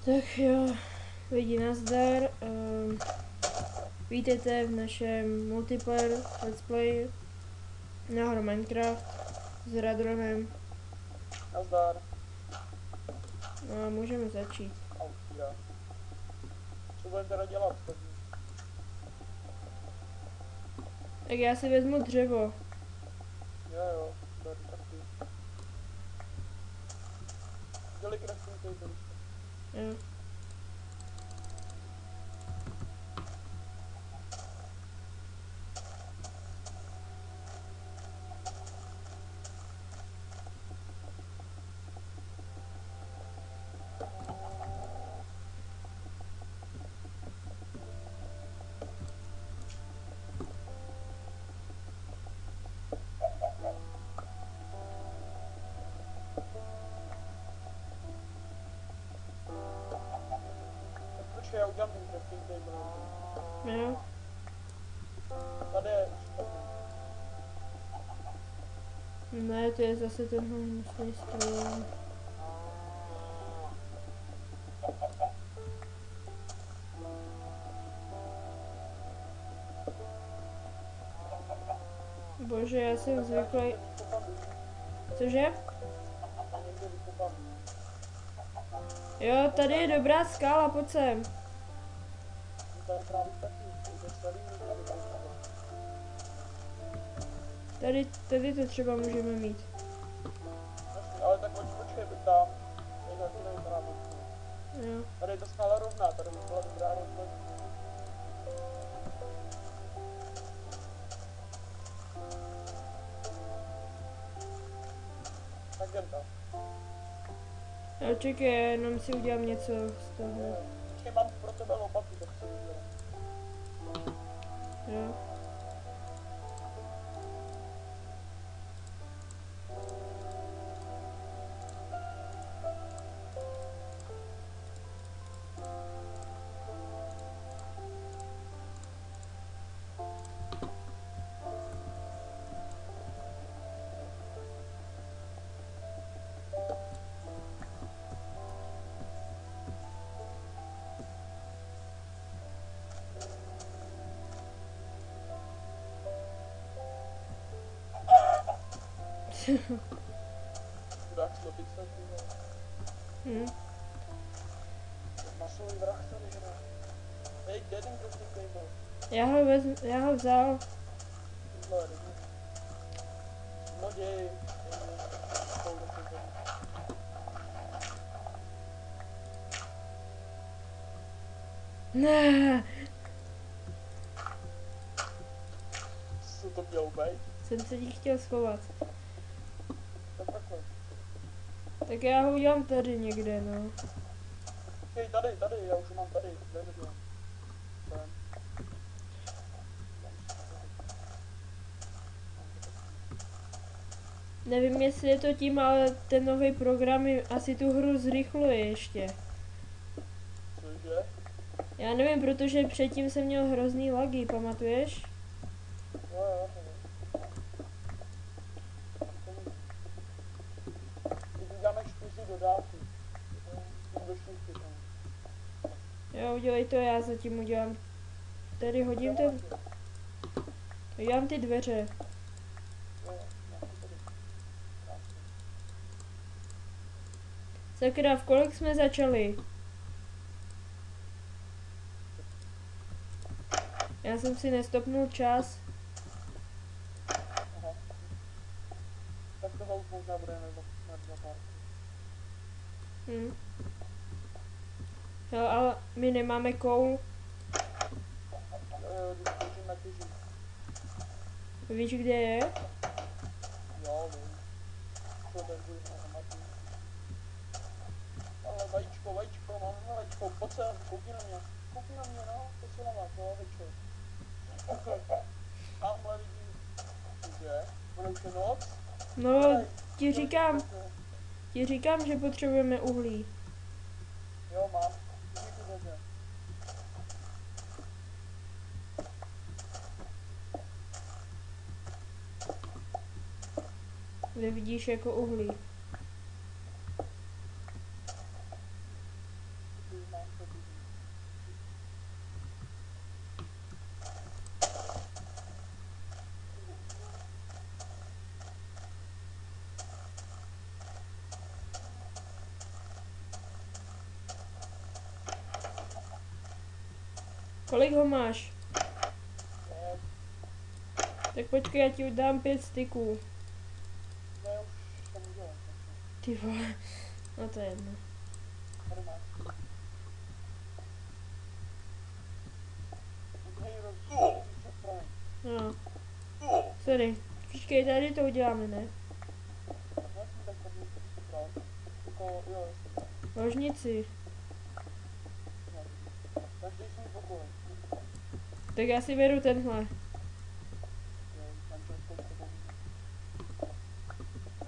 Tak jo, lidi nazdar. Vítejte v našem multiplayer let's play na hru Minecraft s Radronem. Nazdar. No a můžeme začít. Autia. Co budeme teda dělat? Tak já si vezmu dřevo. Jo, beru taky. Dělej crafting table. Jo. Počkej, já udělám ten crafting table. Jo. Tady je už špatný. Ne, to je zase tenhle hnusný strom. Bože, já jsem zvyklý. Cože? Někde vykopám. Jo, tady je dobrá skála, pojď sem. Tady právě taky. To je starý, Tady to třeba můžeme mít. jasně, ale tak počkej, byť tam. Je taky nevypadá moc. Jo. Tady je ta skála rovná, tady by byla dobrá rozhled. Tak jdem tam. Jo, čekaj, jenom si udělám něco z toho. Počkej, mám pro tebe lopatu, to chci udělat. Jo. Chudák slopit se, ty vole. Hm. Masový vrah tady, že ne? Hej, kde je ten crafting table? Já ho vzal. Tohle, dobře. No děj. Ne, Co to mělo být? jsem se ti chtěl schovat. Tak takhle. Tak já ho udělám tady někde, no. Hej, tady, já už ho mám tady. Kde to dělám? Sem. Nevím, jestli je to tím, ale ten nový program mi asi tu hru zrychluje ještě. Cože? Já nevím, protože předtím jsem měl hrozný lagy, pamatuješ? Jo. Teď uděláme čtyři dodávky. Tím do štěstí tam. Jo, udělej to, já zatím udělám. Tady hodím ten. Udělám ty dveře. Jo, nějaký tady. Krásný. Sakra, v kolik jsme začali? Já jsem si nestopnul čas. Aha. Tak tohle už možná bude na dva párky. Hm. Jo, ale my nemáme koul. Jo, když běžím na těží. Víš, kde je? Jo, vím. To ten bude na hmatí. Ale vajíčko, mám vajíčko, pojď sem, koukni na mě, no, to se na vás, no, vajíčko. Tamhle vidím, že, bude už je noc. No, ti říkám, že potřebujeme uhlí. Jo, mám, vidíš to dobře. Kde vidíš jako uhlí. to je divný. Kolik ho máš? Ne, Tak počkej, já ti dám 5 styků. ne, už jsem udělal. Takže Ty vole. No to je jedno. tady máš. Hej, rozdíl, se praví. No. Sorry. Počkej, tady to uděláme, ne? Vlastně tak tady se praví. Jako, jo, jasně. Ložnici. Každý svůj pokoj. Tak já si beru tenhle. Jo, manželskou s tebou.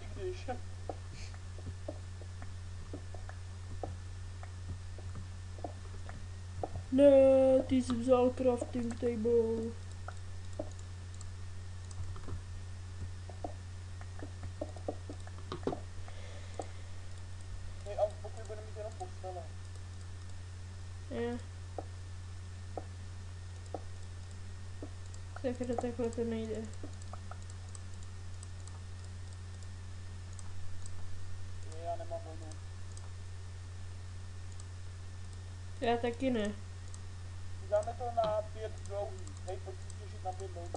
I když. Ne, ty jsi vzal crafting table. Hej, a v pokoji bude mít jenom postele. Je. Sakra, takhle to nejde. Já nemám volnou. Já taky ne. Dáme to na 5 dlouhý. Hej, pojď si těšit na 5 dlouhý.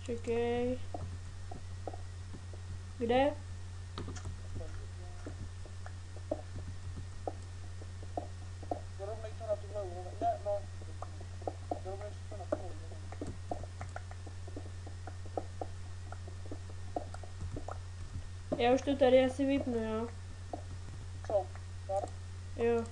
Čekej. Kde? Dorovnej to na tuhle úroveň. Ne, no. Dorovnej si to na tuhle úroveň. Já už to tady asi vypnu, jo? Co? Tak? Jo.